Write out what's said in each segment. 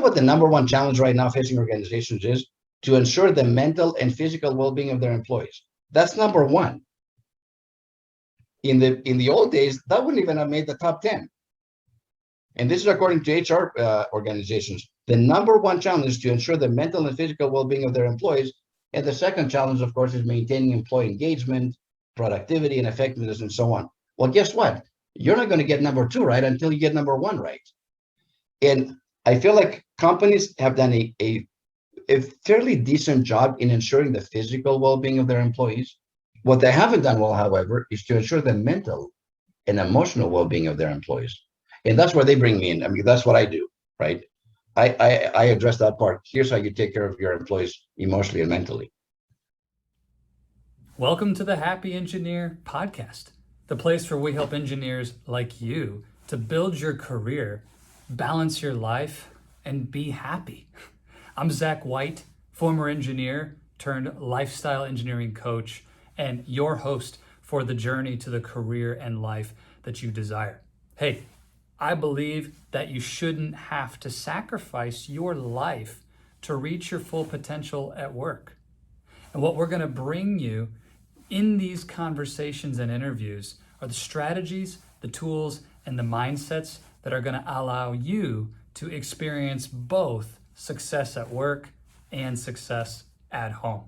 what the number one challenge right now facing organizations is? To ensure the mental and physical well-being of their employees. That's number one. In the old days, that wouldn't even have made the top 10. And this is according to HR organizations. The number one challenge is to ensure the mental and physical well-being of their employees. And the second challenge, of course, is maintaining employee engagement, productivity, and effectiveness, and so on. Well, guess what? You're not going to get number two right until you get number one right. And I feel like companies have done a fairly decent job in ensuring the physical well-being of their employees. What they haven't done well, however, is to ensure the mental and emotional well-being of their employees. And that's where they bring me in. I mean, that's what I do, right? I address that part. Here's how you take care of your employees emotionally and mentally. Welcome to the Happy Engineer podcast, the place where we help engineers like you to build your career, balance your life, and be happy. I'm Zach White, former engineer turned lifestyle engineering coach, and your host for the journey to the career and life that you desire. Hey, I believe that you shouldn't have to sacrifice your life to reach your full potential at work. And what we're going to bring you in these conversations and interviews are the strategies, the tools, and the mindsets that are going to allow you to experience both success at work and success at home.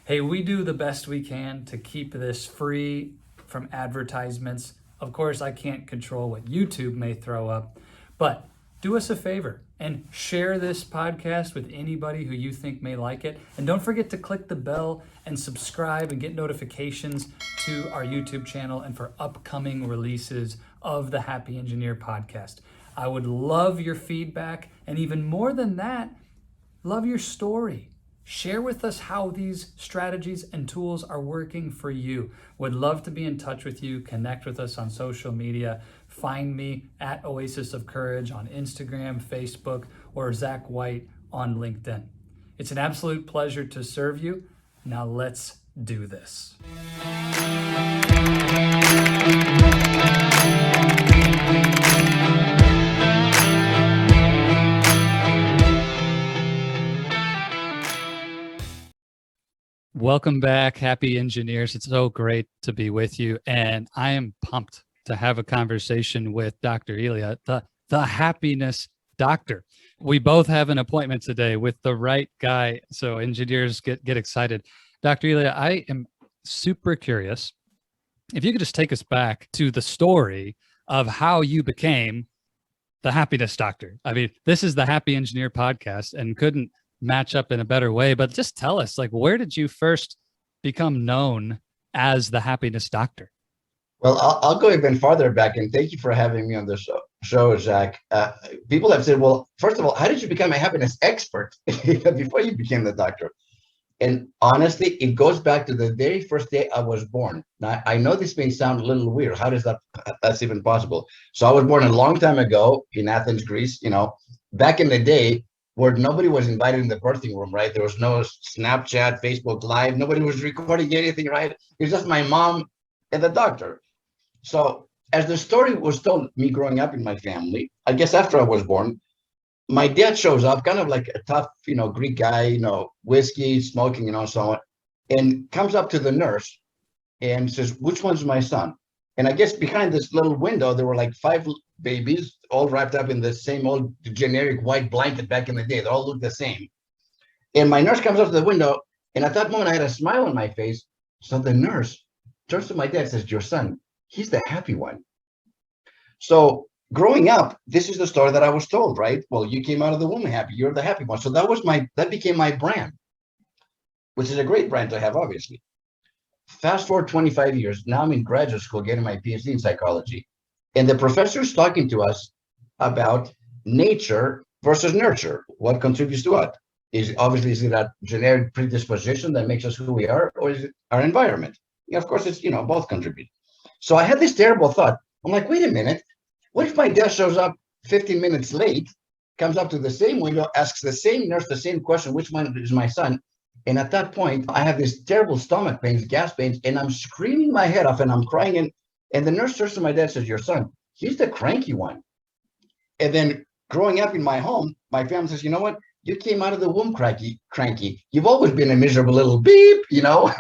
Hey, we do the best we can to keep this free from advertisements. Of course, I can't control what YouTube may throw up, but do us a favor and share this podcast with anybody who you think may like it. And don't forget to click the bell and subscribe and get notifications to our YouTube channel and for upcoming releases of the Happy Engineer podcast. I would love your feedback, and even more than that, love your story. Share with us how these strategies and tools are working for you. Would love to be in touch with you. Connect with us on social media. Find me at Oasis of Courage on Instagram, Facebook, or Zach White on LinkedIn. It's an absolute pleasure to serve you. Now let's do this. Welcome back, Happy Engineers. It's so great to be with you. And I am pumped to have a conversation with Dr. Elia, the happiness doctor. We both have an appointment today with the right guy. So engineers get excited. Dr. Elia, I am super curious if you could just take us back to the story of how you became the happiness doctor. I mean, this is the Happy Engineer podcast and couldn't match up in a better way, but just tell us, like, where did you first become known as the happiness doctor? Well, I'll go even farther back, and thank you for having me on the show, Zach. People have said, well, first of all, how did you become a happiness expert before you became the doctor? And honestly, it goes back to the very first day I was born. Now, I know this may sound a little weird. How does that's even possible? So I was born a long time ago in Athens, Greece, back in the day, where nobody was invited in the birthing room, right? There was no Snapchat, Facebook Live. Nobody was recording anything, right? It was just my mom and the doctor. So as the story was told, me growing up in my family, I guess after I was born, my dad shows up, kind of like a tough, Greek guy, whiskey, smoking, so on, and comes up to the nurse and says, which one's my son? And I guess behind this little window, there were like 5 babies, all wrapped up in the same old generic white blanket back in the day. They all looked the same. And my nurse comes up to the window, and at that moment, I had a smile on my face. So the nurse turns to my dad and says, your son, he's the happy one. So growing up, this is the story that I was told, right? Well, you came out of the womb happy. You're the happy one. So that became my brand, which is a great brand to have, obviously. Fast forward 25 years. Now I'm in graduate school getting my PhD in psychology. And the professor is talking to us about nature versus nurture. What contributes to what? Is it a generic predisposition that makes us who we are, or is it our environment? Yeah, of course, it's, both contribute. So I had this terrible thought. I'm like, wait a minute. What if my dad shows up 15 minutes late, comes up to the same window, asks the same nurse the same question, which one is my son? And at that point, I have this terrible stomach pains, gas pains, and I'm screaming my head off and I'm crying. And the nurse turns to my dad and says, your son, he's the cranky one. And then growing up in my home, my family says, you know what? You came out of the womb cranky. You've always been a miserable little beep, you know?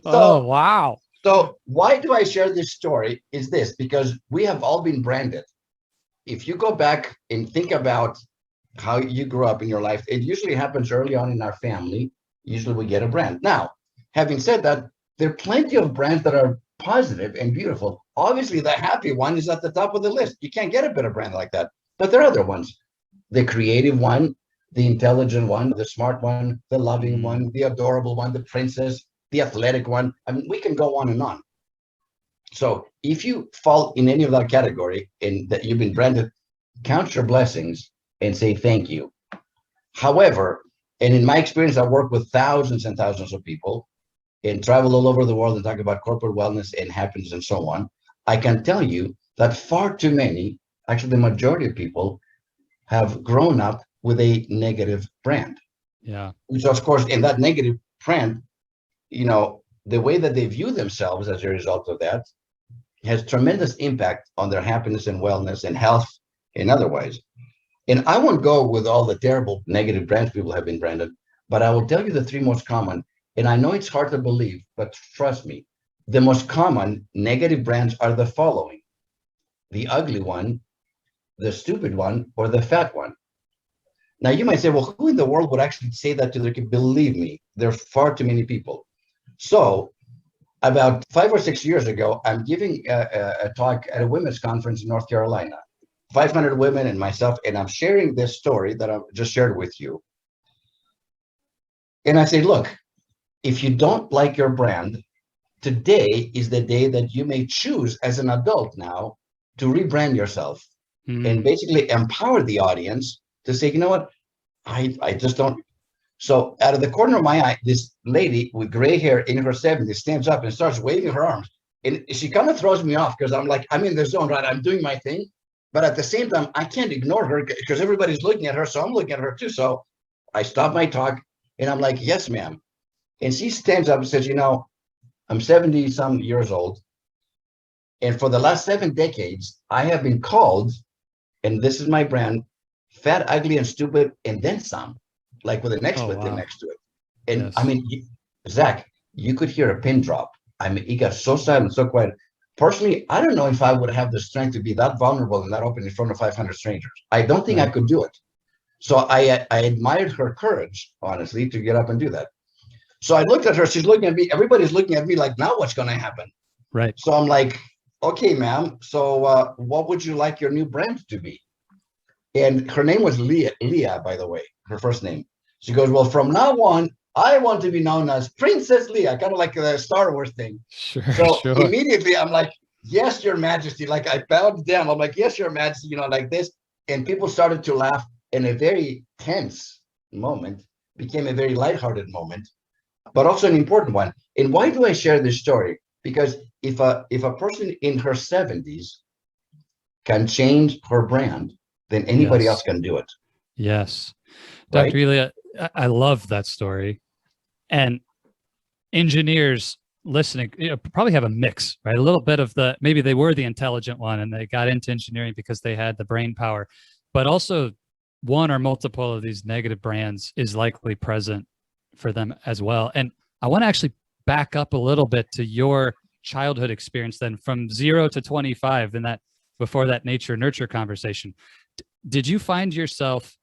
Oh, So, wow. so why do I share this story is this, because we have all been branded. If you go back and think about how you grew up in your life, it usually happens early on in our family. Usually we get a brand. Now, having said that, there are plenty of brands that are positive and beautiful. Obviously, the happy one is at the top of the list. You can't get a better brand like that. But there are other ones. The creative one, the intelligent one, the smart one, the loving one, the adorable one, the princess, the athletic one. I mean, we can go on and on. So if you fall in any of that category and that you've been branded, count your blessings and say thank you. However, and in my experience, I work with thousands and thousands of people and travel all over the world and talk about corporate wellness and happiness and so on. I can tell you that far too many, actually the majority of people, have grown up with a negative brand. Yeah. Which of course, in that negative brand, you know, the way that they view themselves as a result of that has tremendous impact on their happiness and wellness and health and otherwise. And I won't go with all the terrible negative brands people have been branded, but I will tell you the three most common. And I know it's hard to believe, but trust me, the most common negative brands are the following: the ugly one, the stupid one, or the fat one. Now you might say, well, who in the world would actually say that to their kid? Believe me, there are far too many people. So about 5 or 6 years ago, I'm giving a talk at a women's conference in North Carolina, 500 women and myself, and I'm sharing this story that I just shared with you. And I say, look, if you don't like your brand, today is the day that you may choose as an adult now to rebrand yourself and basically empower the audience to say, you know what, I just don't. So out of the corner of my eye, this lady with gray hair in her 70s stands up and starts waving her arms. And she kind of throws me off because I'm like, I'm in the zone, right? I'm doing my thing. But at the same time, I can't ignore her because everybody's looking at her. So I'm looking at her too. So I stop my talk and I'm like, yes, ma'am. And she stands up and says, you know, I'm 70 some years old. And for the last 7 decades, I have been called, and this is my brand, fat, ugly, and stupid, and then some, like with an expletive next to it. And Yes. I mean, Zach, you could hear a pin drop. I mean, he got so silent, so quiet. Personally, I don't know if I would have the strength to be that vulnerable and that open in front of 500 strangers. I don't think I could do it. So I admired her courage, honestly, to get up and do that. So I looked at her. She's looking at me. Everybody's looking at me like, now what's going to happen? Right. So I'm like, okay, ma'am. So what would you like your new brand to be? And her name was Leah, by the way, her first name. She goes, well, from now on, I want to be known as Princess Leia, kind of like the Star Wars thing. Sure. So Sure. immediately I'm like, yes, Your Majesty. Like I bowed down. I'm like, yes, Your Majesty, you know, like this. And people started to laugh, and a very tense moment became a very lighthearted moment, but also an important one. And why do I share this story? Because if a person in her 70s can change her brand, then anybody else can do it. Yes. Right? Dr. Elia, I love that story. And engineers listening, probably have a mix, right? A little bit of the, maybe they were the intelligent one and they got into engineering because they had the brain power, but also one or multiple of these negative brands is likely present for them as well. And I want to actually back up a little bit to your childhood experience then, from 0 to 25, and that before that nature nurture conversation. Did you find yourself,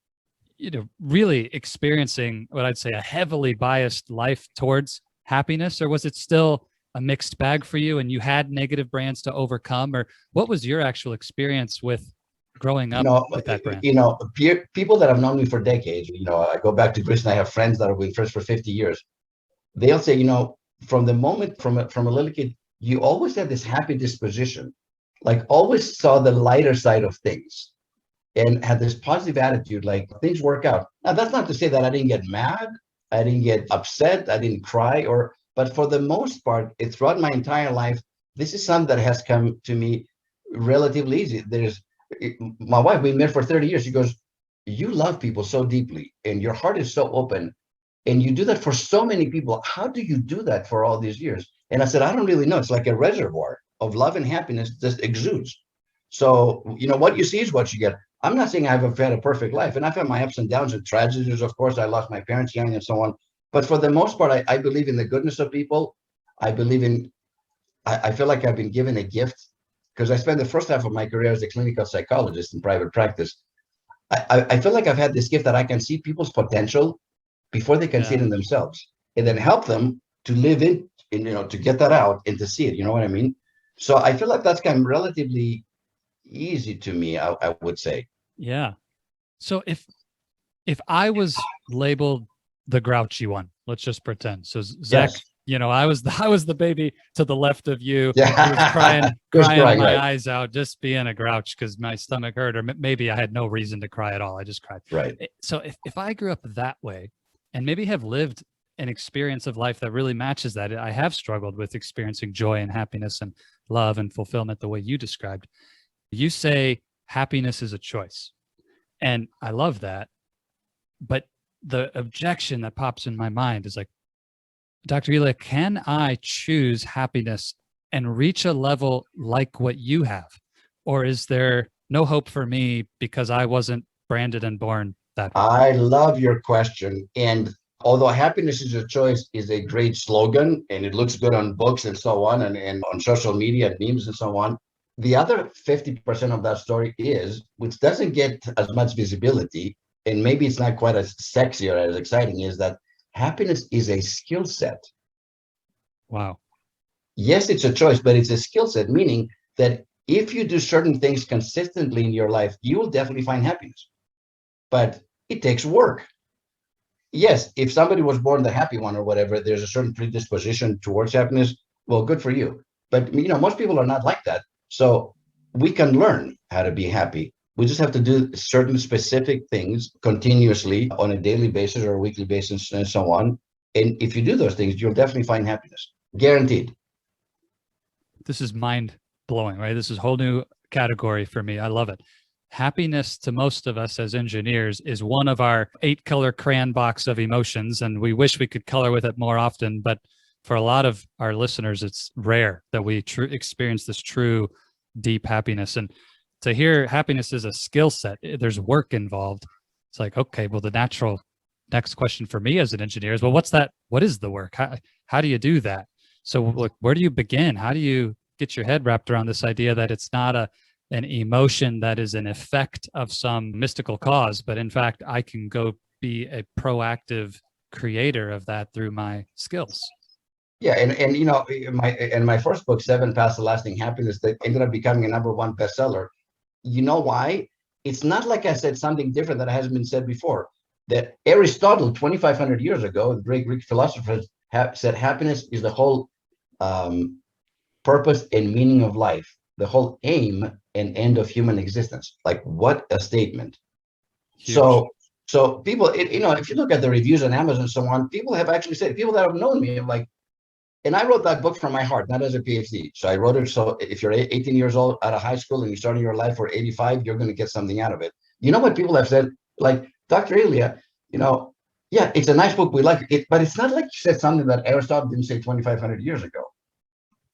really experiencing what I'd say a heavily biased life towards happiness, or was it still a mixed bag for you and you had negative brands to overcome? Or what was your actual experience with growing up with that brand? People that have known me for decades, I go back to Greece and I have friends that have been friends for 50 years. They'll say, from the moment, from a little kid, you always had this happy disposition, like always saw the lighter side of things and had this positive attitude, like things work out. Now, that's not to say that I didn't get mad, I didn't get upset, I didn't cry, but for the most part, throughout my entire life, this is something that has come to me relatively easy. My wife, we met for 30 years. She goes, you love people so deeply and your heart is so open and you do that for so many people. How do you do that for all these years? And I said, I don't really know. It's like a reservoir of love and happiness just exudes. So, what you see is what you get. I'm not saying I've had a perfect life, and I've had my ups and downs and tragedies. Of course, I lost my parents young and so on. But for the most part, I believe in the goodness of people. I believe in, I feel like I've been given a gift because I spent the first half of my career as a clinical psychologist in private practice. I feel like I've had this gift that I can see people's potential before they can see it in themselves, and then help them to live to get that out and to see it. You know what I mean? So I feel like that's kind of relatively easy to me, I would say. Yeah. So if I was labeled the grouchy one, let's just pretend. So Zach, Yes. I was the baby to the left of you. Yeah. I was crying Crying, my right. eyes out, just being a grouch because my stomach hurt, or maybe I had no reason to cry at all. I just cried. Right. So if I grew up that way and maybe have lived an experience of life that really matches that, I have struggled with experiencing joy and happiness and love and fulfillment the way you described. You say happiness is a choice. And I love that. But the objection that pops in my mind is like, Dr. Elia, can I choose happiness and reach a level like what you have? Or is there no hope for me because I wasn't branded and born that way? I love your question. And although happiness is a choice is a great slogan and it looks good on books and so on and on social media and memes and so on, the other 50% of that story is, which doesn't get as much visibility, and maybe it's not quite as sexy or as exciting, is that happiness is a skill set. Wow. Yes, it's a choice, but it's a skill set, meaning that if you do certain things consistently in your life, you will definitely find happiness. But it takes work. Yes, if somebody was born the happy one or whatever, there's a certain predisposition towards happiness. Well, good for you. But most people are not like that. So we can learn how to be happy. We just have to do certain specific things continuously on a daily basis or a weekly basis and so on. And if you do those things, you'll definitely find happiness. Guaranteed. This is mind blowing, right? This is a whole new category for me. I love it. Happiness to most of us as engineers is one of our 8-color crayon box of emotions. And we wish we could color with it more often. But for a lot of our listeners, it's rare that we experience this true deep happiness. And to hear happiness is a skill set, there's work involved. It's like, okay, well, the natural next question for me as an engineer is, well, what's that? What is the work? How do you do that? So look, where do you begin? How do you get your head wrapped around this idea that it's not an emotion that is an effect of some mystical cause, but in fact, I can go be a proactive creator of that through my skills? Yeah, and my first book, 7 Paths to Lasting Happiness, that ended up becoming a #1 bestseller. You know why? It's not like I said something different that hasn't been said before. That Aristotle, 2,500 years ago, the great Greek philosopher, said happiness is the whole purpose and meaning of life, the whole aim and end of human existence. Like, what a statement. Huge. So people, if you look at the reviews on Amazon and so on, people have actually said, people that have known me, like, and I wrote that book from my heart, not as a PhD. So I wrote it so if you're 18 years old out of high school and you're starting your life for 85, you're going to get something out of it. You know what people have said? Like, Dr. Elia, yeah, it's a nice book. We like it, but it's not like you said something that Aristotle didn't say 2,500 years ago.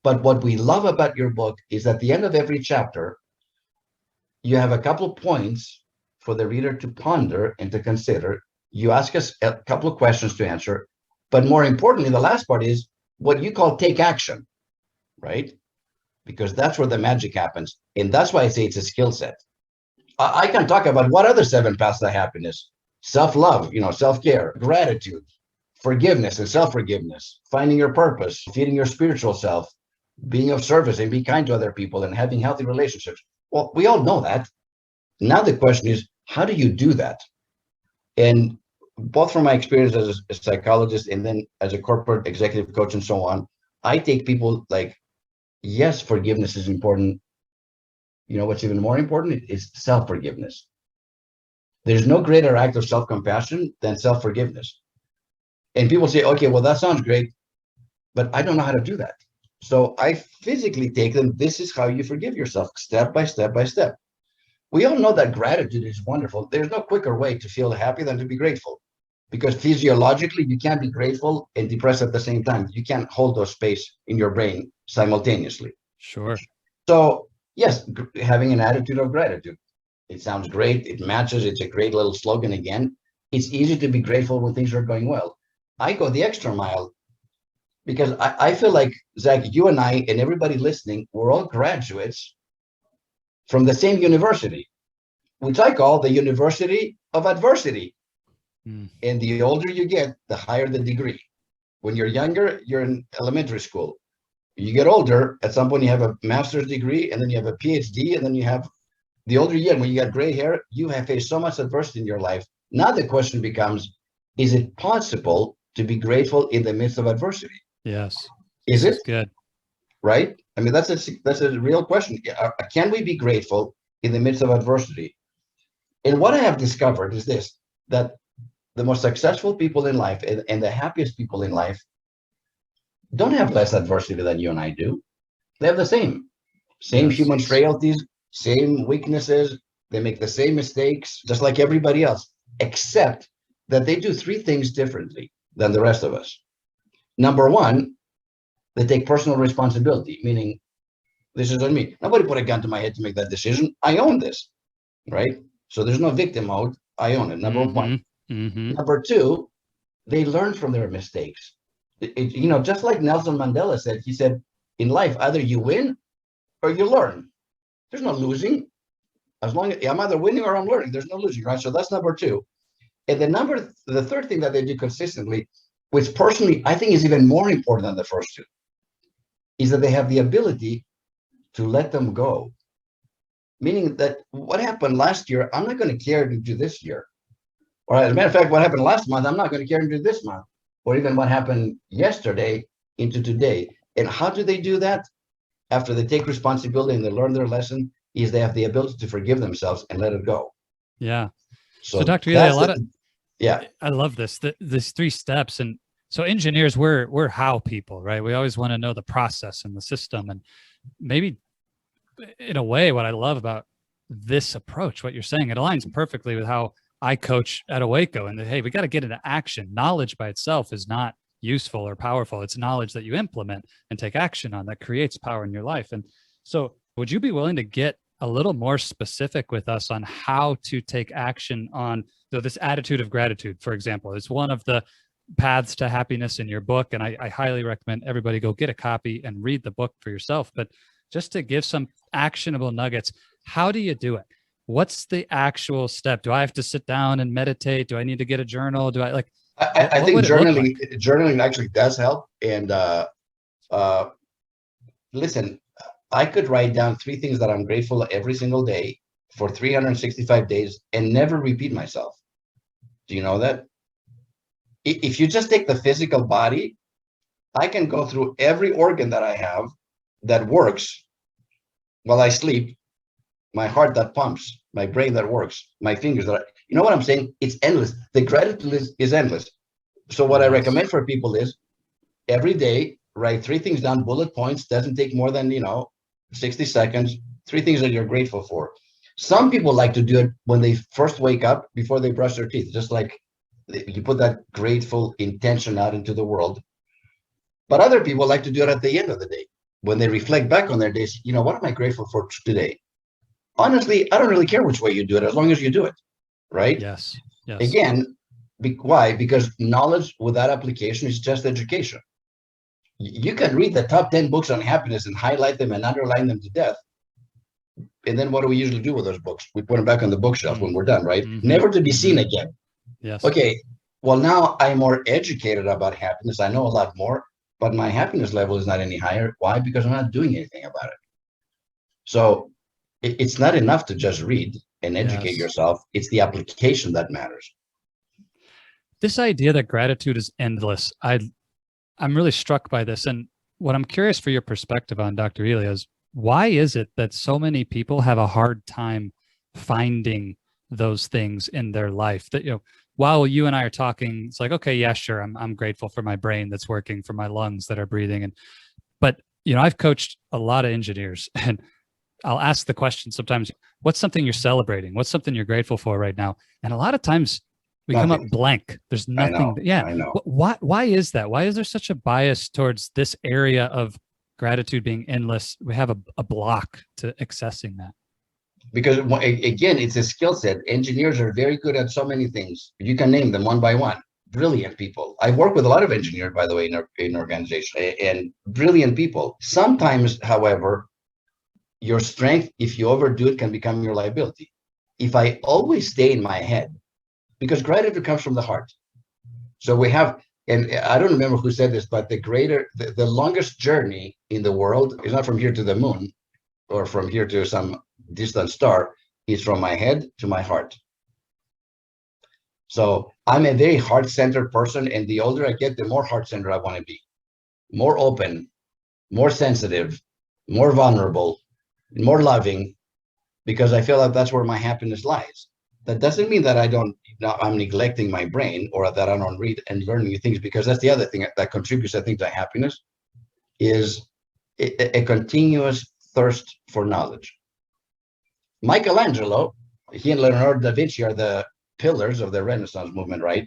But what we love about your book is at the end of every chapter, you have a couple points for the reader to ponder and to consider. You ask us a couple of questions to answer. But more importantly, the last part is what you call take action, right? Because that's where the magic happens. And that's why I say it's a skill set. I can talk about what other 7 paths to happiness: self-love, self-care, gratitude, forgiveness and self-forgiveness, finding your purpose, feeding your spiritual self, being of service and be kind to other people and having healthy relationships. Well, we all know that. Now the question is, how do you do that? And both from my experience as a psychologist and then as a corporate executive coach and so on, I take people like, yes, forgiveness is important. You know what's even more important is self-forgiveness. There's no greater act of self-compassion than self-forgiveness. And people say, okay, well, that sounds great, but I don't know how to do that. So I physically take them. This is how you forgive yourself, step by step by step. We all know that gratitude is wonderful. There's no quicker way to feel happy than to be grateful, because physiologically, you can't be grateful and depressed at the same time. You can't hold those space in your brain simultaneously. Sure. So Yes, having an attitude of gratitude. It sounds great. It matches. It's a great little slogan again. It's easy to be grateful when things are going well. I go the extra mile because I feel like, Zach, you and I and everybody listening, we're all graduates from the same university, which I call the University of Adversity. Mm. And the older you get, the higher the degree. When you're younger, you're in elementary school. You get older, at some point you have a master's degree, and then you have a PhD, and then you have, the older you get, when you got gray hair, you have faced so much adversity in your life. Now the question becomes, is it possible to be grateful in the midst of adversity? Yes. Is This it? is good. Right? I mean, that's a real question. Can we be grateful in the midst of adversity? And what I have discovered is this, that the most successful people in life and the happiest people in life don't have less adversity than you and I do. They have the same Yes. human frailties, same weaknesses. They make the same mistakes, just like everybody else, except that they do three things differently than the rest of us. Number one, they take personal responsibility, meaning this is on me. Nobody put a gun to my head to make that decision. I own this, right? So there's no victim mode. I own it. Number one. Number two, they learn from their mistakes. Just like Nelson Mandela said, he said, in life, either you win or you learn. There's no losing. As long as I'm either winning or I'm learning, there's no losing, right? So that's number two. And the third thing that they do consistently, which personally I think is even more important than the first two, is that they have the ability to let them go. Meaning that what happened last year, I'm not going to care to do this year. Or as a matter of fact, what happened last month, I'm not going to care to do this month. Or even what happened yesterday into today. And how do they do that? After they take responsibility and they learn their lesson, is they have the ability to forgive themselves and let it go. Yeah. So So Dr. Elia, yeah, I love this, this three steps. And so engineers, we're how people, right? We always want to know the process and the system. And maybe in a way, what I love about this approach, what you're saying, it aligns perfectly with how I coach at Awaco. And hey, we got to get into action. Knowledge by itself is not useful or powerful. It's knowledge that you implement and take action on that creates power in your life. And so would you be willing to get a little more specific with us on how to take action on this attitude of gratitude, for example? It's one of the paths to happiness in your book. And I highly recommend everybody go get a copy and read the book for yourself. But just to give some actionable nuggets, how do you do it? What's the actual step? Do I have to sit down and meditate? Do I need to get a journal? Do I like, I think journaling actually does help. And listen, I could write down 3 things that I'm grateful every single day for 365 days and never repeat myself. Do you know that? If you just take the physical body, I can go through every organ that I have that works while I sleep, my heart that pumps, my brain that works, my fingers you know what I'm saying? It's endless. The gratitude is endless. So what I recommend for people is every day, write 3 things down, bullet points, doesn't take more than, 60 seconds, 3 things that you're grateful for. Some people like to do it when they first wake up before they brush their teeth, just like you put that grateful intention out into the world. But other people like to do it at the end of the day when they reflect back on their days. What am I grateful for today? Honestly, I don't really care which way you do it, as long as you do it, right? Yes. Again, why? Because knowledge without application is just education. You can read the top 10 books on happiness and highlight them and underline them to death. And then what do we usually do with those books? We put them back on the bookshelf when we're done, right? Never to be seen again. Yes. Okay, well, now I'm more educated about happiness. I know a lot more, but my happiness level is not any higher. Why? Because I'm not doing anything about it. So it's not enough to just read and educate yourself. It's the application that matters. This idea that gratitude is endless, I'm really struck by this. And what I'm curious for your perspective on, Dr. Elia, is why is it that so many people have a hard time finding those things in their life? That, while you and I are talking, it's like, okay, yeah, sure, I'm grateful for my brain that's working, for my lungs that are breathing. But I've coached a lot of engineers, and I'll ask the question sometimes, what's something you're celebrating? What's something you're grateful for right now? And a lot of times we come up blank. There's nothing. I know. Why is that? Why is there such a bias towards this area of gratitude being endless, we have a block to accessing that? Because again, it's a skill set. Engineers are very good at so many things. You can name them one by one. Brilliant people. I work with a lot of engineers, by the way, in organization, and brilliant people. Sometimes, however, your strength, if you overdo it, can become your liability. If I always stay in my head, because gratitude comes from the heart. So we have, and I don't remember who said this, but the longest journey in the world is not from here to the moon or from here to some distant star, is from my head to my heart. So I'm a very heart-centered person, and the older I get, the more heart-centered I want to be, more open, more sensitive, more vulnerable, more loving, because I feel like that's where my happiness lies. That doesn't mean that I'm neglecting my brain, or that I don't read and learn new things, because that's the other thing that contributes, I think, to happiness, is a continuous thirst for knowledge. Michelangelo, he and Leonardo da Vinci are the pillars of the Renaissance movement, right?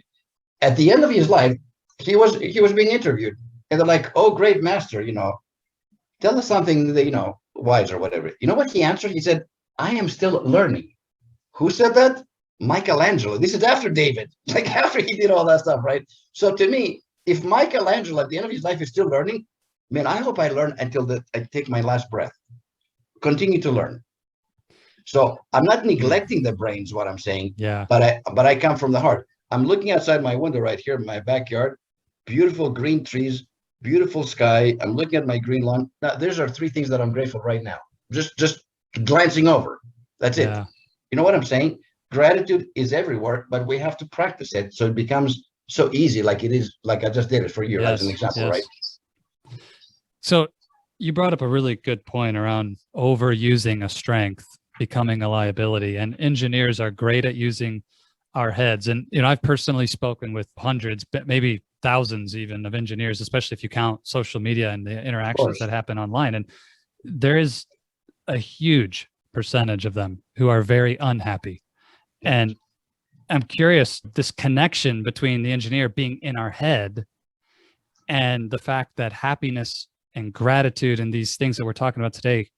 At the end of his life, he was being interviewed, and they're like, "Oh, great master, tell us something that, wise or whatever." You know what he answered? He said, "I am still learning." Who said that? Michelangelo. This is after David, like after he did all that stuff, right? So to me, if Michelangelo at the end of his life is still learning, man, I hope I learn until I take my last breath. Continue to learn. So I'm not neglecting the brains, what I'm saying. Yeah. But I come from the heart. I'm looking outside my window right here in my backyard, beautiful green trees, beautiful sky. I'm looking at my green lawn. Now, these are three things that I'm grateful right now. Just glancing over. That's it. Yeah. You know what I'm saying? Gratitude is everywhere, but we have to practice it so it becomes so easy, like it is, like I just did it for you as an example, right? So you brought up a really good point around overusing a strength becoming a liability, and engineers are great at using our heads. And I've personally spoken with hundreds, but maybe thousands even, of engineers, especially if you count social media and the interactions that happen online. And there is a huge percentage of them who are very unhappy. And I'm curious, this connection between the engineer being in our head and the fact that happiness and gratitude and these things that we're talking about today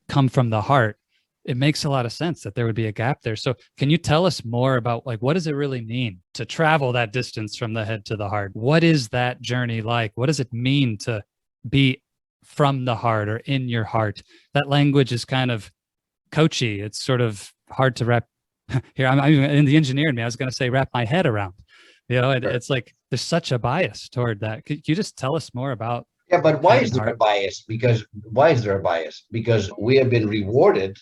come from the heart. It makes a lot of sense that there would be a gap there. So can you tell us more about, like, what does it really mean to travel that distance from the head to the heart? What is that journey like? What does it mean to be from the heart or in your heart? That language is kind of coachy. It's sort of hard to wrap here. I'm in the engineer in me. I was going to say wrap my head around, it's like there's such a bias toward that. Could you just tell us more about? Yeah, but why is there a bias? Why is there a bias? Because we have been rewarded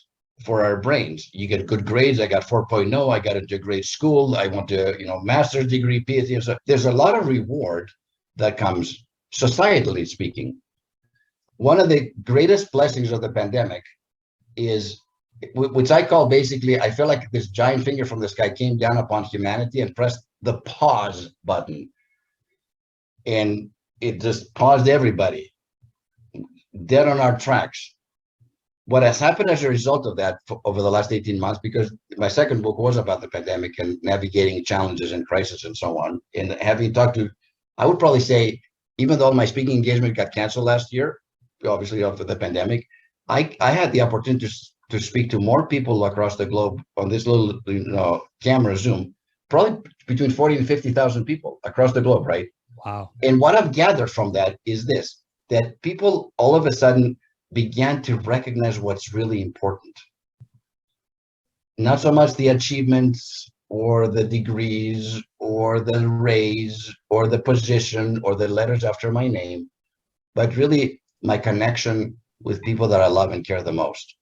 for our brains. You get good grades. I got 4.0. I got into a great school. I went to, master's degree, PhD. So there's a lot of reward that comes societally speaking. One of the greatest blessings of the pandemic is, which I call basically, I feel like this giant finger from the sky came down upon humanity and pressed the pause button. And it just paused everybody dead on our tracks. What has happened as a result of that over the last 18 months, because my second book was about the pandemic and navigating challenges and crisis and so on, and having talked to, I would probably say, even though my speaking engagement got canceled last year, obviously after the pandemic, I had the opportunity to speak to more people across the globe on this little camera Zoom, probably between 40 and 50,000 people across the globe, right? Wow. And what I've gathered from that is this, that people all of a sudden began to recognize what's really important. Not so much the achievements or the degrees or the raise or the position or the letters after my name, but really my connection with people that I love and care the most.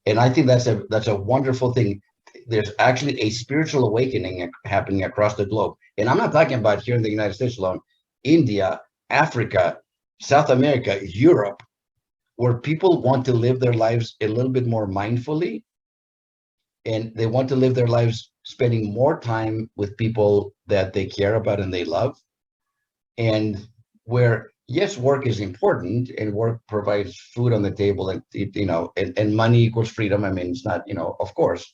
And I think that's a wonderful thing. There's actually a spiritual awakening happening across the globe. And I'm not talking about here in the United States alone, India, Africa, South America, Europe, where people want to live their lives a little bit more mindfully, and they want to live their lives spending more time with people that they care about and they love. And where, yes, work is important and work provides food on the table, and and money equals freedom. I mean, it's not, of course,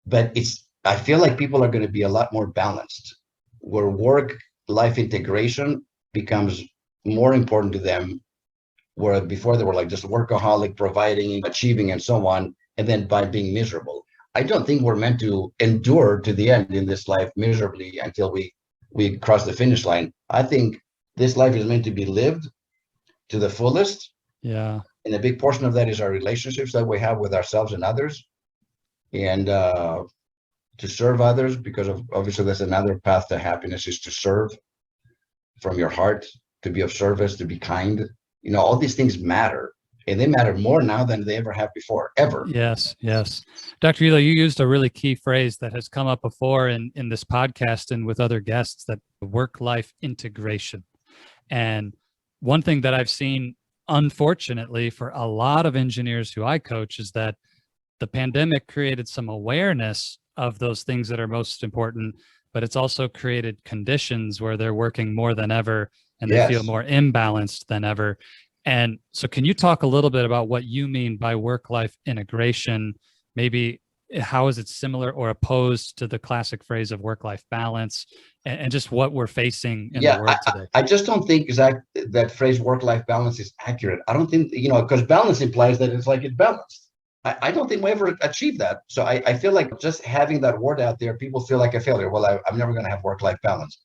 but I feel like people are going to be a lot more balanced, where work life integration becomes more important to them where before they were like just workaholic, providing, achieving, and so on, and then by being miserable. I don't think we're meant to endure to the end in this life miserably until we cross the finish line. I think this life is meant to be lived to the fullest. Yeah. And a big portion of that is our relationships that we have with ourselves and others, and to serve others, because obviously that's another path to happiness, is to serve from your heart, to be of service, to be kind. All these things matter, and they matter more now than they ever have before, ever. Yes, yes. Dr. Elia, you used a really key phrase that has come up before in this podcast and with other guests, that work-life integration. And one thing that I've seen, unfortunately, for a lot of engineers who I coach, is that the pandemic created some awareness of those things that are most important, but it's also created conditions where they're working more than ever and they feel more imbalanced than ever. And so can you talk a little bit about what you mean by work-life integration? Maybe how is it similar or opposed to the classic phrase of work-life balance, and just what we're facing in the world today? I just don't think, Zach, that phrase work-life balance is accurate. I don't think, because balance implies that it's like it's balanced. I don't think we ever achieved that. So I feel like just having that word out there, people feel like a failure. Well, I'm never going to have work-life balance.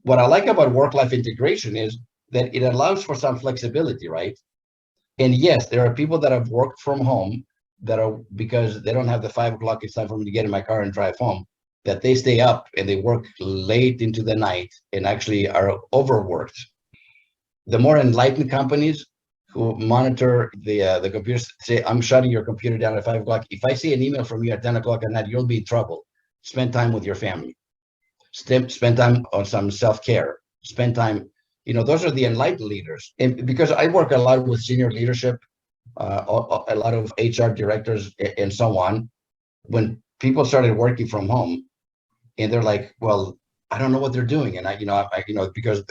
What I like about work-life integration is that it allows for some flexibility, right? And yes, there are people that have worked from home that are, because they don't have the 5 o'clock, it's time for me to get in my car and drive home, that they stay up and they work late into the night and actually are overworked. The more enlightened companies who monitor the computers say, I'm shutting your computer down at 5 o'clock. If I see an email from you at 10 o'clock at night, you'll be in trouble. Spend time with your family. Spend time on some self-care. Spend time, those are the enlightened leaders. And because I work a lot with senior leadership, a lot of HR directors and so on, when people started working from home and they're like, well, I don't know what they're doing. And because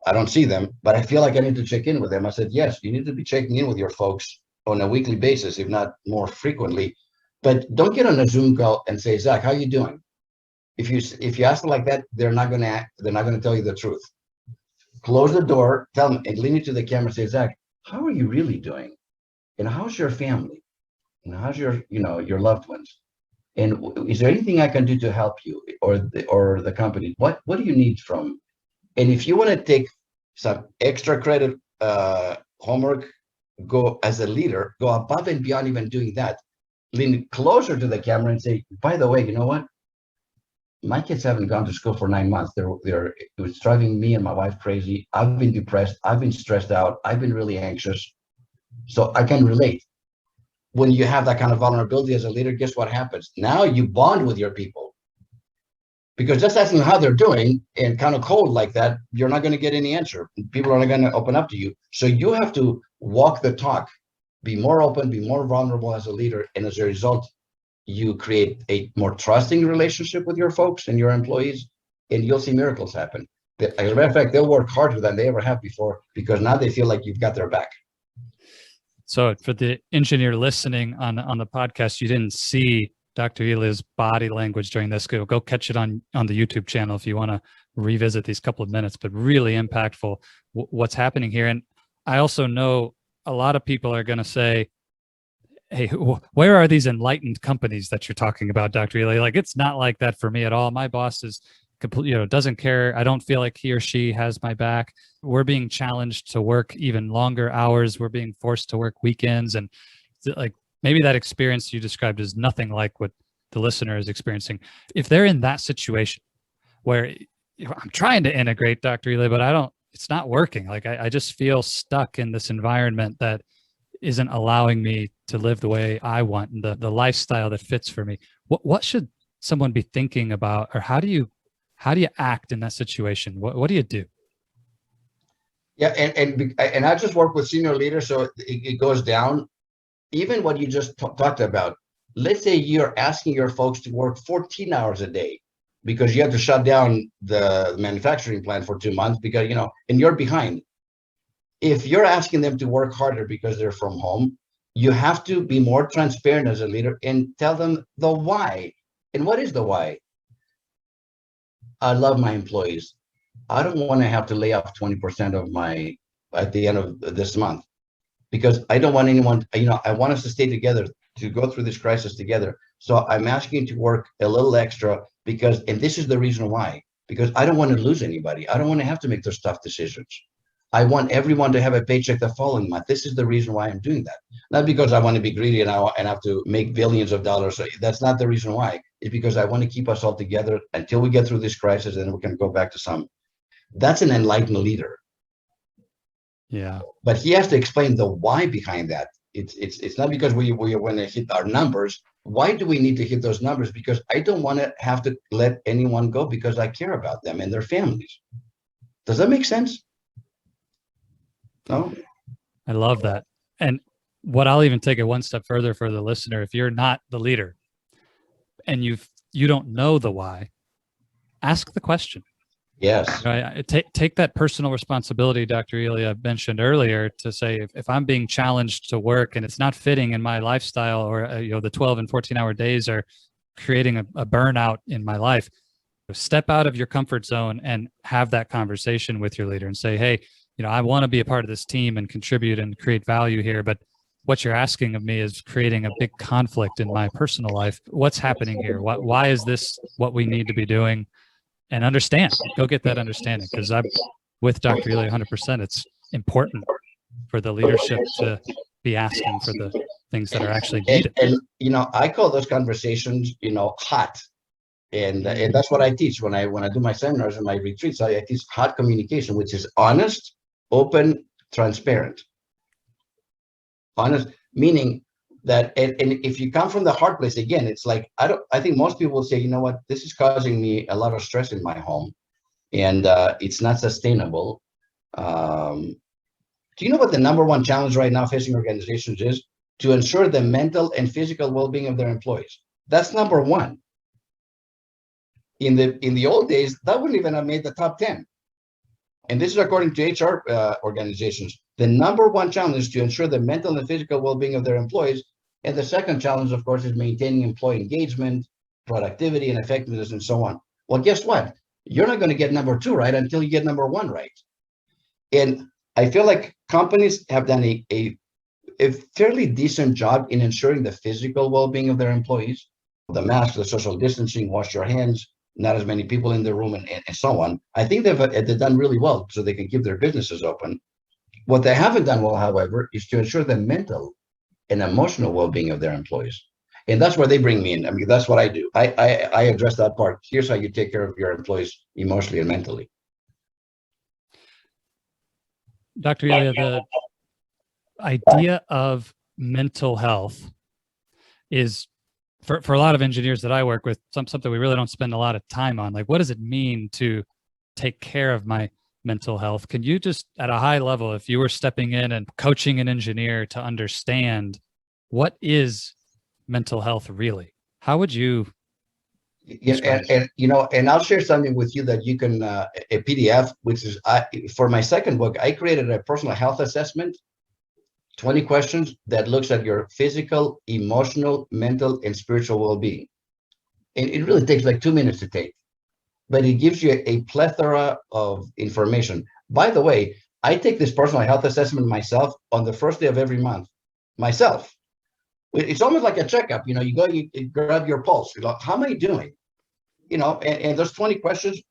I don't see them, but I feel like I need to check in with them. I said, yes, you need to be checking in with your folks on a weekly basis, if not more frequently. But don't get on a Zoom call and say, Zach, how you doing? If you ask them like that, they're not gonna tell you the truth. Close the door, tell them, and lean into the camera and say, Zach, how are you really doing? And how's your family? And how's your loved ones? And is there anything I can do to help you or the company? What do you need from? And if you want to take some extra credit, homework, go as a leader, go above and beyond even doing that. Lean closer to the camera and say, by the way, you know what? My kids haven't gone to school for 9 months. It was driving me and my wife crazy. I've been depressed. I've been stressed out. I've been really anxious. So I can relate. When you have that kind of vulnerability as a leader, guess what happens? Now you bond with your people. Because just asking how they're doing and kind of cold like that, you're not going to get any answer. People are not going to open up to you. So you have to walk the talk, be more open, be more vulnerable as a leader. And as a result, you create a more trusting relationship with your folks and your employees, and you'll see miracles happen. As a matter of fact, they'll work harder than they ever have before because now they feel like you've got their back. So for the engineer listening on the podcast, you didn't see Dr. Elia's body language during this. Go catch it on the YouTube channel if you want to revisit these couple of minutes, but really impactful what's happening here. And I also know a lot of people are going to say, hey, where are these enlightened companies that you're talking about, Dr. Elia? Like, it's not like that for me at all. My boss is completely, doesn't care. I don't feel like he or she has my back. We're being challenged to work even longer hours. We're being forced to work weekends. And like, maybe that experience you described is nothing like what the listener is experiencing. If they're in that situation where I'm trying to integrate, Dr. Elia, but it's not working. Like, I just feel stuck in this environment that isn't allowing me to live the way I want and the lifestyle that fits for me. What should someone be thinking about, or how do you act in that situation? What do you do? Yeah, and I just work with senior leaders, so it goes down. Even what you just talked about. Let's say you're asking your folks to work 14 hours a day because you have to shut down the manufacturing plant for 2 months because and you're behind. If you're asking them to work harder because they're from home, you have to be more transparent as a leader and tell them the why. And what is the why? I love my employees. I don't want to have to lay off 20% of at the end of this month. because I don't want anyone, I want us to stay together, to go through this crisis together. So I'm asking to work a little extra because, and this is the reason why, because I don't want to lose anybody. I don't want to have to make those tough decisions. I want everyone to have a paycheck the following month. This is the reason why I'm doing that. Not because I want to be greedy and I have to make billions of dollars. That's not the reason why. It's because I want to keep us all together until we get through this crisis, and then we can go back to some. That's an enlightened leader. Yeah. But he has to explain the why behind that. It's not because we want to hit our numbers. Why do we need to hit those numbers? Because I don't want to have to let anyone go because I care about them and their families. Does that make sense? No? I love that. And what I'll even take it one step further for the listener, if you're not the leader and you don't know the why, ask the question. Yes. Right? Take that personal responsibility Dr. Elia mentioned earlier to say, if I'm being challenged to work and it's not fitting in my lifestyle, or the 12 and 14-hour days are creating a burnout in my life, step out of your comfort zone and have that conversation with your leader and say, hey, I want to be a part of this team and contribute and create value here, but what you're asking of me is creating a big conflict in my personal life. What's happening here? Why is this what we need to be doing? And go get that understanding, because I'm with Dr. Elia 100%. It's important for the leadership to be asking for the things that are actually needed. And I call those conversations, hot. And that's what I teach when I do my seminars and my retreats. I teach hot communication, which is honest, open, transparent. Honest, meaning that, and if you come from the hard place, again, it's like, I think most people will say, you know what, this is causing me a lot of stress in my home, and it's not sustainable. Do you know what the number one challenge right now facing organizations is? To ensure the mental and physical well-being of their employees. That's number one. In the old days, that wouldn't even have made the top 10. And this is according to HR organizations. The number one challenge is to ensure the mental and physical well-being of their employees. And the second challenge, of course, is maintaining employee engagement, productivity, and effectiveness, and so on. Well, guess what? You're not going to get number two right until you get number one right. And I feel like companies have done a fairly decent job in ensuring the physical well-being of their employees. The mask, the social distancing, wash your hands, not as many people in the room, and so on. I think they've done really well so they can keep their businesses open. What they haven't done well, however, is to ensure the mental and emotional well-being of their employees. And that's where they bring me in. I mean, that's what I do. I address that part. Here's how you take care of your employees emotionally and mentally. Dr. Elia, the idea of mental health is, for a lot of engineers that I work with, something we really don't spend a lot of time on. Like, what does it mean to take care of my mental health? Can you just, at a high level, if you were stepping in and coaching an engineer to understand what is mental health really, how would you? And I'll share something with you that you can, a PDF, which is, for my second book, I created a personal health assessment, 20 questions that looks at your physical, emotional, mental, and spiritual well-being. And it really takes like 2 minutes to take, but it gives you a plethora of information. By the way, I take this personal health assessment myself on the first day of every month, myself. It's almost like a checkup. You go, you grab your pulse. How am I doing? And those 20 questions,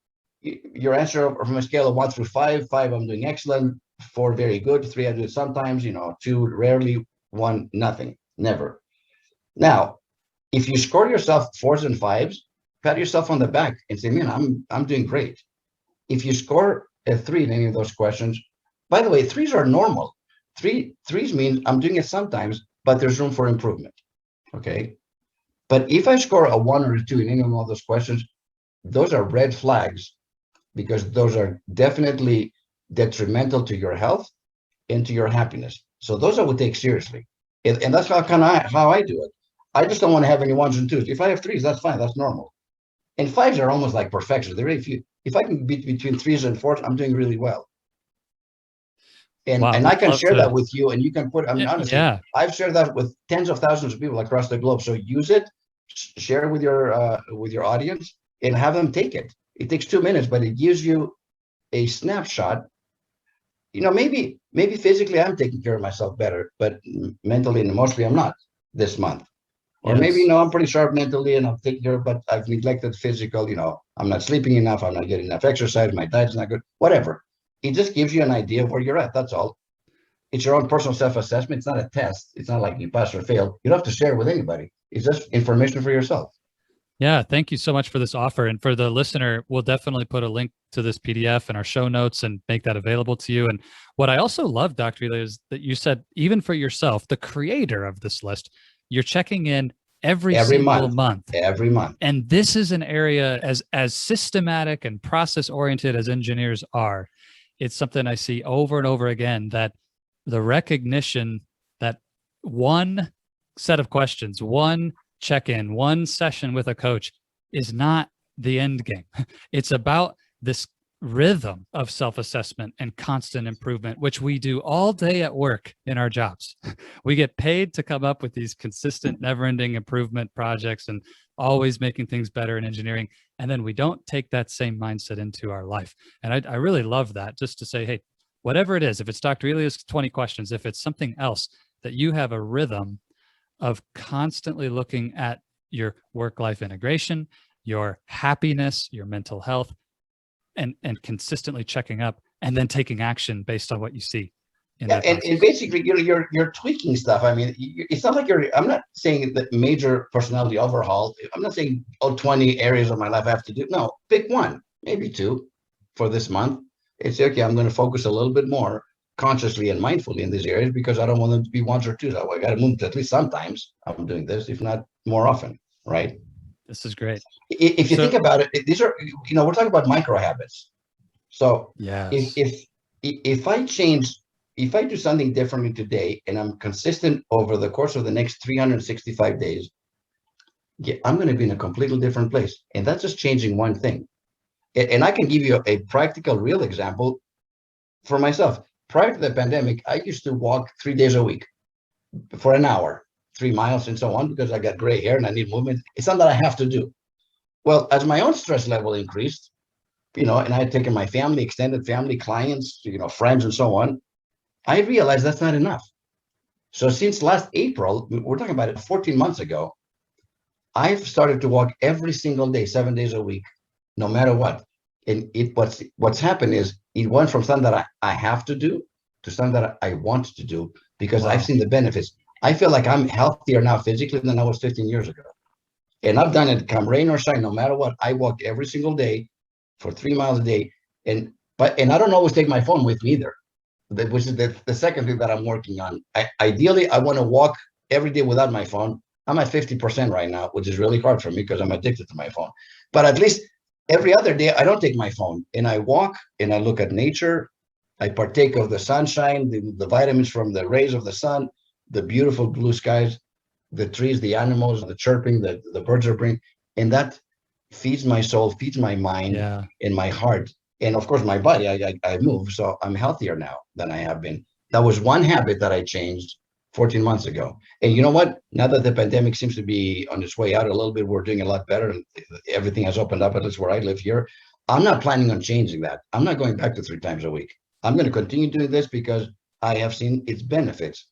your answer from a scale of 1 through 5. 5, I'm doing excellent. 4, very good. 3, I do it sometimes. 2, rarely. 1, nothing, never. Now, if you score yourself 4s and 5s, pat yourself on the back and say, man, I'm doing great. If you score a 3 in any of those questions, by the way, 3s are normal. 3s means I'm doing it sometimes, but there's room for improvement. Okay. But if I score a 1 or a 2 in any one of those questions, those are red flags, because those are definitely detrimental to your health and to your happiness. So those I would take seriously. And that's how I do it. I just don't want to have any 1s and 2s. If I have 3s, that's fine. That's normal. And 5s are almost like perfection. They're very few. If I can be between 3s and 4s, I'm doing really well. And Wow, and I can share to, that with you, and you can put, honestly, yeah. I've shared that with tens of thousands of people across the globe. So use it, share it with your audience, and have them take it. It takes 2 minutes, but it gives you a snapshot maybe physically I'm taking care of myself better, but mentally and emotionally I'm not this month. Or maybe, Yes. I'm pretty sharp mentally and I'm taking care of, but I've neglected physical, I'm not sleeping enough, I'm not getting enough exercise, my diet's not good, whatever. It just gives you an idea of where you're at. That's all. It's your own personal self-assessment. It's not a test. It's not like you pass or fail. You don't have to share it with anybody. It's just information for yourself. Yeah, thank you so much for this offer. And for the listener, we'll definitely put a link to this PDF in our show notes and make that available to you. And what I also love, Dr. Elia, is that you said, even for yourself, the creator of this list, you're checking in every single month. Every month. And this is an area as systematic and process oriented as engineers are. It's something I see over and over again, that the recognition that one set of questions, one check-in, one session with a coach is not the end game. It's about this rhythm of self-assessment and constant improvement, which we do all day at work in our jobs. We get paid to come up with these consistent, never-ending improvement projects and always making things better in engineering. And then we don't take that same mindset into our life. And I really love that, just to say, hey, whatever it is, if it's Dr. Elia's 20 questions, if it's something else, that you have a rhythm of constantly looking at your work-life integration, your happiness, your mental health, and consistently checking up and then taking action based on what you see. And basically, you're tweaking stuff. I mean, it's not like I'm not saying that major personality overhaul. I'm not saying 20 areas of my life I have to do. No, pick one, maybe two for this month. It's okay. I'm going to focus a little bit more consciously and mindfully in these areas because I don't want them to be ones or twos. I got to move at least sometimes. I'm doing this, if not more often, right? This is great. If you think about it, these are, we're talking about micro habits. So yes. if I do something differently today and I'm consistent over the course of the next 365 days, I'm going to be in a completely different place. And that's just changing one thing. And I can give you a practical, real example for myself. Prior to the pandemic, I used to walk 3 days a week for an hour, 3 miles and so on, because I got gray hair and I need movement. It's something that I have to do. Well, as my own stress level increased, and I had taken my family, extended family, clients, friends and so on, I realized that's not enough. So since last April, we're talking about it 14 months ago, I've started to walk every single day, 7 days a week, no matter what. And what's happened is it went from something that I have to do to something that I want to do because I've seen the benefits. I feel like I'm healthier now physically than I was 15 years ago. And I've done it come rain or shine, no matter what. I walk every single day for 3 miles a day. And I don't always take my phone with me either, which is the second thing that I'm working on. Ideally, I want to walk every day without my phone. I'm at 50% right now, which is really hard for me because I'm addicted to my phone. But at least every other day, I don't take my phone and I walk and I look at nature. I partake of the sunshine, the vitamins from the rays of the sun, the beautiful blue skies, the trees, the animals, the chirping, the birds are bringing. And that feeds my soul, feeds my mind and my heart. And of course, my body, I move. So I'm healthier now than I have been. That was one habit that I changed 14 months ago. And you know what? Now that the pandemic seems to be on its way out a little bit, we're doing a lot better. Everything has opened up, at least where I live here. I'm not planning on changing that. I'm not going back to 3 times a week. I'm going to continue doing this because I have seen its benefits.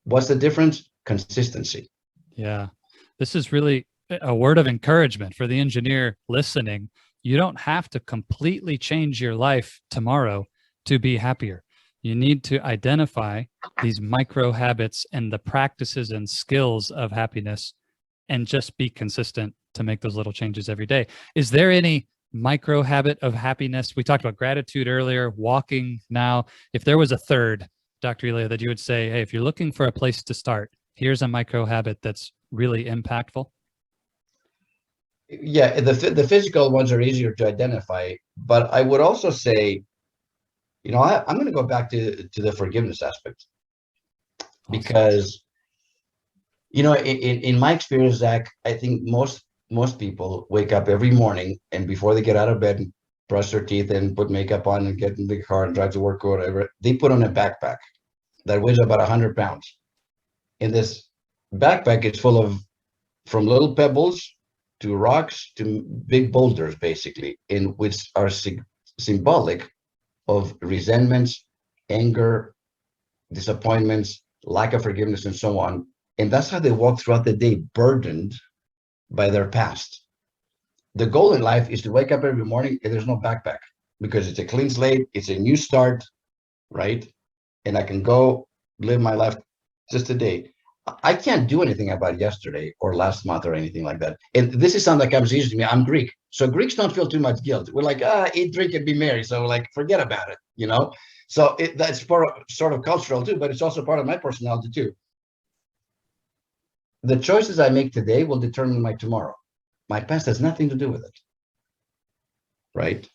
What's the difference? Consistency. Yeah. This is really a word of encouragement for the engineer listening. You don't have to completely change your life tomorrow to be happier. You need to identify these micro habits and the practices and skills of happiness and just be consistent to make those little changes every day. Is there any micro habit of happiness? We talked about gratitude earlier, walking now. If there was a third, Dr. Elia, that you would say, hey, if you're looking for a place to start, here's a micro habit that's really impactful. Yeah, the physical ones are easier to identify, but I would also say, I'm going to go back to the forgiveness aspect because, in my experience, Zach, I think most people wake up every morning and before they get out of bed, brush their teeth and put makeup on and get in the car and drive to work or whatever, they put on a backpack that weighs about 100 pounds. And this backpack is full of from little pebbles to rocks to big boulders, basically, in which are symbolic of resentments, anger, disappointments, lack of forgiveness, and so on. And that's how they walk throughout the day, burdened by their past. The goal in life is to wake up every morning and there's no backpack, because it's a clean slate, it's a new start, right? And I can go live my life just today. I can't do anything about yesterday or last month or anything like that. And this is something that comes easy to me. I'm Greek. So Greeks don't feel too much guilt. We're like, eat, drink, and be merry. So like, forget about it, you know? So that's sort of cultural too, but it's also part of my personality too. The choices I make today will determine my tomorrow. My past has nothing to do with it, right?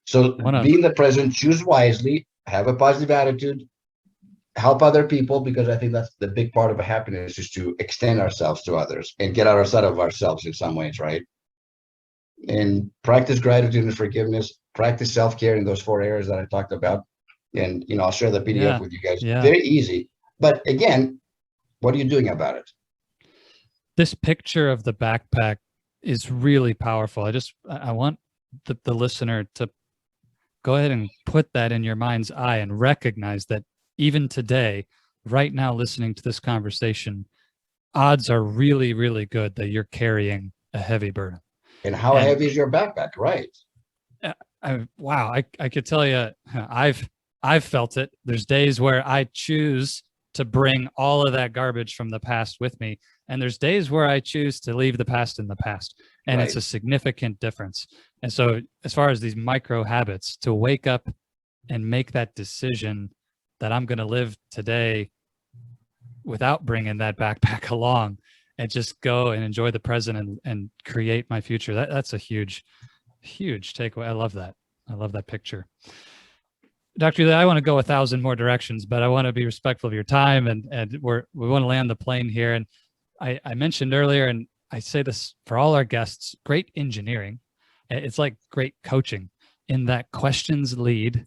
So be in the present, choose wisely, have a positive attitude, help other people, because I think that's the big part of happiness, is to extend ourselves to others and get outside of ourselves in some ways, right? And practice gratitude and forgiveness, practice self-care in those 4 areas that I talked about. And, I'll share the PDF with you guys. Very easy. But again, what are you doing about it? This picture of the backpack is really powerful. I want the listener to go ahead and put that in your mind's eye and recognize that even today, right now, listening to this conversation, odds are really, really good that you're carrying a heavy burden. And how heavy is your backpack, right? I could tell you, I've felt it. There's days where I choose to bring all of that garbage from the past with me, and there's days where I choose to leave the past in the past, and it's a significant difference. And so, as far as these micro habits, to wake up and make that decision that I'm going to live today without bringing that backpack along, and just go and enjoy the present and create my future. That's a huge, huge takeaway. I love that. I love that picture. Dr. Elia, I want to go 1,000 more directions, but I want to be respectful of your time, and we want to land the plane here. And I mentioned earlier, and I say this for all our guests, great engineering, it's like great coaching, in that questions lead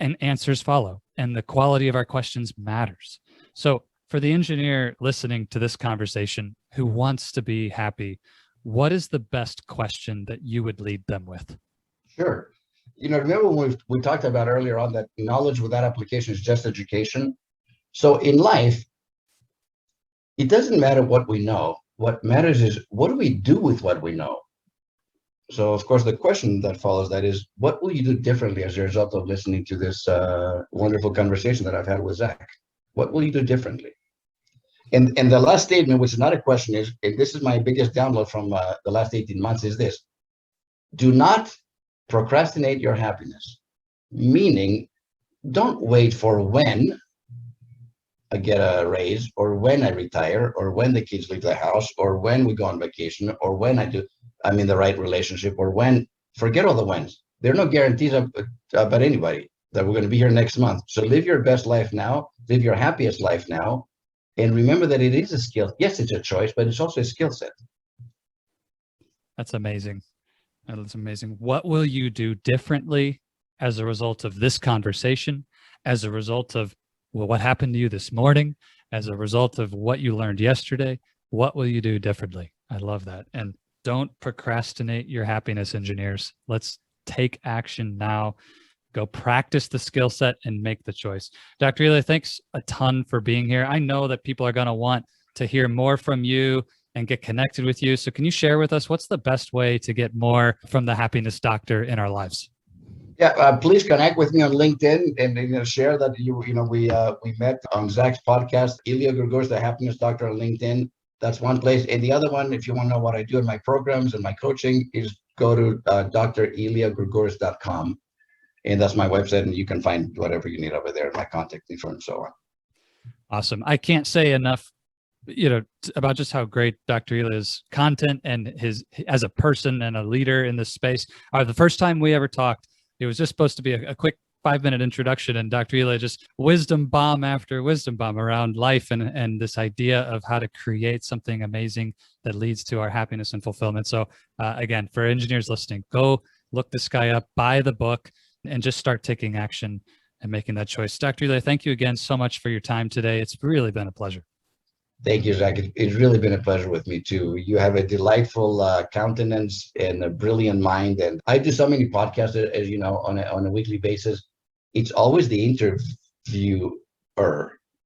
and answers follow, and the quality of our questions matters. So for the engineer listening to this conversation who wants to be happy, what is the best question that you would lead them with? Sure. Remember when we talked about earlier on that knowledge without application is just education? So in life, it doesn't matter what we know. What matters is, what do we do with what we know? So, of course, the question that follows that is, what will you do differently as a result of listening to this wonderful conversation that I've had with Zach? What will you do differently? And the last statement, which is not a question, is, and this is my biggest download from the last 18 months, is this: do not procrastinate your happiness. Meaning, don't wait for when I get a raise, or when I retire, or when the kids leave the house, or when we go on vacation, or when I'm in the right relationship, or when. Forget all the whens. There are no guarantees about anybody that we're going to be here next month. So live your best life now, live your happiest life now, and remember that it is a skill. Yes, it's a choice, but it's also a skill set. That's amazing. That's amazing. What will you do differently as a result of this conversation, as a result of what happened to you this morning, as a result of what you learned yesterday? What will you do differently? I love that. And don't procrastinate your happiness, engineers. Let's take action now. Go practice the skill set and make the choice. Dr. Elia, thanks a ton for being here. I know that people are going to want to hear more from you and get connected with you. So can you share with us, what's the best way to get more from the happiness doctor in our lives? Yeah, please connect with me on LinkedIn and share that we met on Zach's podcast, Elia Gourgouris, the happiness doctor, on LinkedIn. That's one place. And the other one, if you want to know what I do in my programs and my coaching, is go to dreliagourgouris.com. And that's my website, and you can find whatever you need over there, my contact info and so on. Awesome. I can't say enough, about just how great Dr. Elia's content and his as a person and a leader in this space. The first time we ever talked, it was just supposed to be a quick 5-minute introduction, and Dr. Elia just wisdom bomb after wisdom bomb around life and this idea of how to create something amazing that leads to our happiness and fulfillment. So again, for engineers listening, go look this guy up, buy the book, and just start taking action and making that choice. Dr. Elia, thank you again so much for your time today. It's really been a pleasure. Thank you, Zach. It's really been a pleasure with me too. You have a delightful countenance and a brilliant mind. And I do so many podcasts, as you know, on a weekly basis. it's always the interviewer,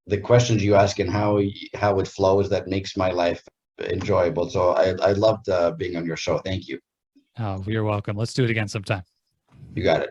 the questions you ask and how it flows that makes my life enjoyable. So I loved being on your show. Thank you. Oh, you're welcome. Let's do it again sometime. You got it.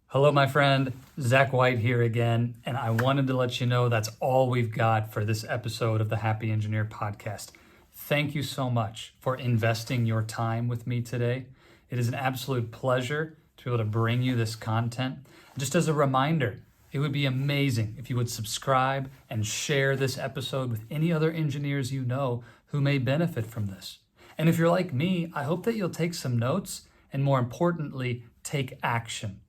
Hello, my friend. Zach White here again, and I wanted to let you know that's all we've got for this episode of the Happy Engineer podcast. Thank you so much for investing your time with me today. It is an absolute pleasure to be able to bring you this content. Just as a reminder, it would be amazing if you would subscribe and share this episode with any other engineers you know who may benefit from this. And if you're like me, I hope that you'll take some notes and, more importantly, take action.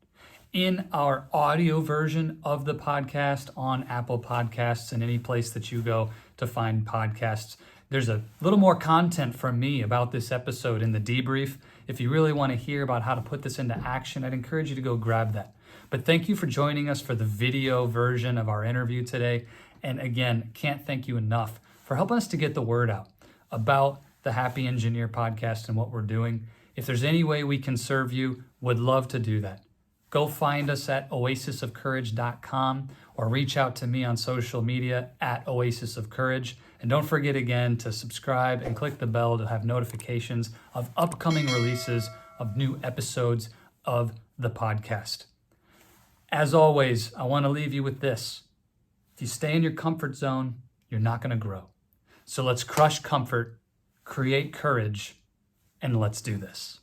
In our audio version of the podcast on Apple Podcasts and any place that you go to find podcasts, there's a little more content from me about this episode in the debrief. If you really want to hear about how to put this into action, I'd encourage you to go grab that. But thank you for joining us for the video version of our interview today. And again, can't thank you enough for helping us to get the word out about the Happy Engineer podcast and what we're doing. If there's any way we can serve you, would love to do that. Go find us at oasisofcourage.com or reach out to me on social media at Oasis of Courage. And don't forget again to subscribe and click the bell to have notifications of upcoming releases of new episodes of the podcast. As always, I want to leave you with this. If you stay in your comfort zone, you're not going to grow. So let's crush comfort, create courage, and let's do this.